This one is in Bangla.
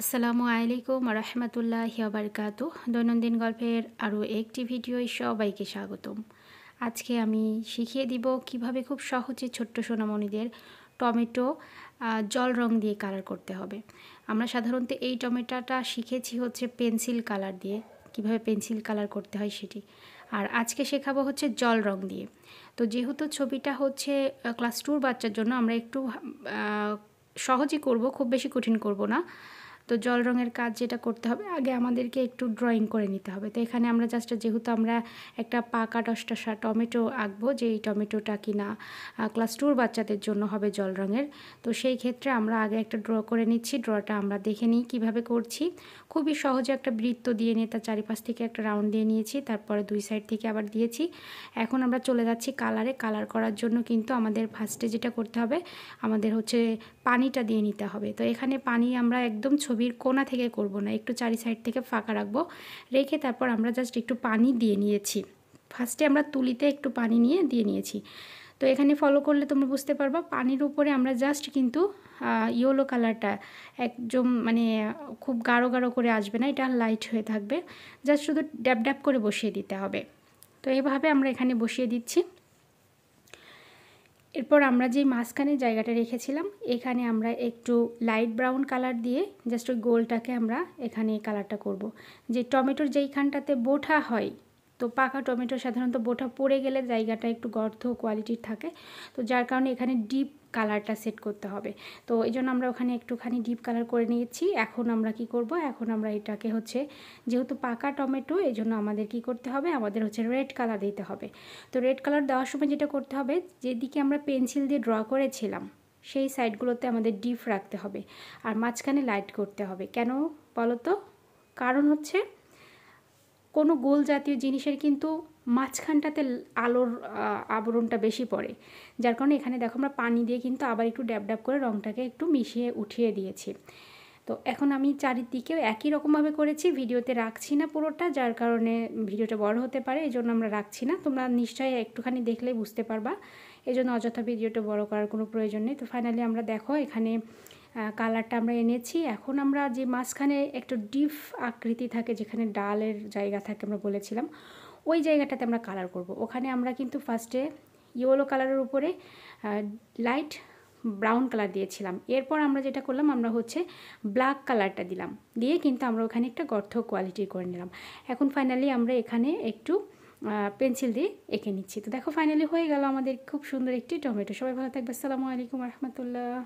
আসসালামু আলাইকুম রহমতুল্লাহি ওয়া বারাকাতুহু। দৈনন্দিন গল্পের আরও একটি ভিডিওয় সবাইকে স্বাগতম। আজকে আমি শিখিয়ে দিব কিভাবে খুব সহজে ছোট্ট সোনামণিদের টমেটো জল রং দিয়ে কালার করতে হবে। আমরা সাধারণত এই টমেটোটা শিখেছি হচ্ছে পেন্সিল কালার দিয়ে, কিভাবে পেন্সিল কালার করতে হয় সেটি। আর আজকে শেখাবো হচ্ছে জল রং দিয়ে। তো যেহেতু ছবিটা হচ্ছে ক্লাস 2 বাচ্চার জন্য, আমরা একটু সহজই করব, খুব বেশি কঠিন করব না। তো জল রঙের কাজ যেটা করতে হবে, আগে আমাদেরকে একটু ড্রয়িং করে নিতে হবে। তো এখানে আমরা জাস্ট, যেহেতু আমরা একটা পাকা 10টা টমেটো আঁকবো, যে এই টমেটোটা কিনা ক্লাস 2 বাচ্চাদের জন্য হবে জল রঙের, তো সেই ক্ষেত্রে আমরা আগে একটা ড্র করে নিচ্ছি। ড্রটা আমরা দেখে নিই কীভাবে করছি। খুবই সহজে একটা বৃত্ত দিয়ে নিয়ে তার চারিপাশ থেকে একটা রাউন্ড দিয়ে নিয়েছি, তারপরে দুই সাইড থেকে আবার দিয়েছি। এখন আমরা চলে যাচ্ছি কালারে। কালার করার জন্য কিন্তু আমাদের ফার্স্টে যেটা করতে হবে, আমাদের হচ্ছে পানিটা দিয়ে নিতে হবে। তো এখানে পানি আমরা একদম ছবির কোণা থেকে করব না, একটু চারি সাইড থেকে ফাঁকা রাখবো, রেখে তারপর আমরা জাস্ট একটু পানি দিয়ে নিয়েছি। ফার্স্টে আমরা তুলিতে একটু পানি নিয়ে দিয়ে নিয়েছি। তো এখানে ফলো করলে তোমরা বুঝতে পারবা, পানির উপরে আমরা জাস্ট কিন্তু ইয়েলো কালারটা একদম মানে খুব গাঢ় গাঢ় করে আসবে না, এটা লাইট হয়ে থাকবে, জাস্ট শুধু ড্যাব ড্যাব করে বসিয়ে দিতে হবে। তো এইভাবে আমরা এখানে বসিয়ে দিচ্ছি। এরপর আমরা যে মাঝখানে জায়গাটা রেখেছিলাম, এখানে আমরা একটু লাইট ব্রাউন কালার দিয়ে জাস্ট ওই গোলটাকে আমরা এখানে কালারটা করব। যে টমেটোর যেইখানটাতে বোঠা হয়, তো পাকা টমেটো সাধারণত বোঠা পড়ে গেলে জায়গাটা একটু গর্ত কোয়ালিটির থাকে, তো যার কারণে এখানে ডিপ কালারটা সেট করতে হবে। তো এই জন্য আমরা ওখানে একটুখানি ডিপ কালার করে নিয়েছি। এখন আমরা কি করব, এখন আমরা এটাকে হচ্ছে, যেহেতু পাকা টমেটো, এই জন্য আমাদের কি করতে হবে, আমাদের হচ্ছে রেড কালার দিতে হবে। তো রেড কালার দেওয়ার সময় যেটা করতে হবে, যেদিকে আমরা পেন্সিল দিয়ে ড্র করেছিলাম সেই সাইডগুলোতে আমাদের ডিপ রাখতে হবে, আর মাঝখানে লাইট করতে হবে। কেন বলো তো? কারণ হচ্ছে কোনো গোল জাতীয় জিনিসের কিন্তু মাঝখানটাতে আলোর আবরণটা বেশি পড়ে, যার কারণে এখানে দেখো আমরা পানি দিয়ে কিন্তু আবার একটু ড্যাব ড্যাব করে রঙটাকে একটু মিশিয়ে উঠিয়ে দিয়েছি। তো এখন আমি চারিদিকেও একই রকমভাবে করেছি, ভিডিওতে রাখছি না পুরোটা, যার কারণে ভিডিওটা বড় হতে পারে, এই জন্য আমরা রাখছি না। তোমরা নিশ্চয়ই একটুখানি দেখলেই বুঝতে পারবা, এই জন্য অযথা ভিডিওটা বড় করার কোনো প্রয়োজন নেই। তো ফাইনালি আমরা দেখো এখানে কালারটা আমরা এনেছি। এখন আমরা যে মাঝখানে একটু ডিপ আকৃতি থাকে, যেখানে ডালের জায়গা থাকে আমরা বলেছিলাম, ওই জায়গাটাতে আমরা কালার করব। ওখানে আমরা কিন্তু ফার্স্টে ইয়েলো কালারের উপরে লাইট ব্রাউন কালার দিয়েছিলাম। এরপর আমরা যেটা করলাম, আমরা হচ্ছে ব্ল্যাক কালারটা দিলাম, দিয়ে কিন্তু আমরা ওখানে একটা গর্ত কোয়ালিটি করে নিলাম। এখন ফাইনালি আমরা এখানে একটু পেন্সিল দিয়ে এঁকে নিচ্ছি। তো দেখো ফাইনালি হয়ে গেল আমাদের খুব সুন্দর একটি টমেটো। সবাই ভালো থাকবে। আসসালামু আলাইকুম রহমতুল্লাহ।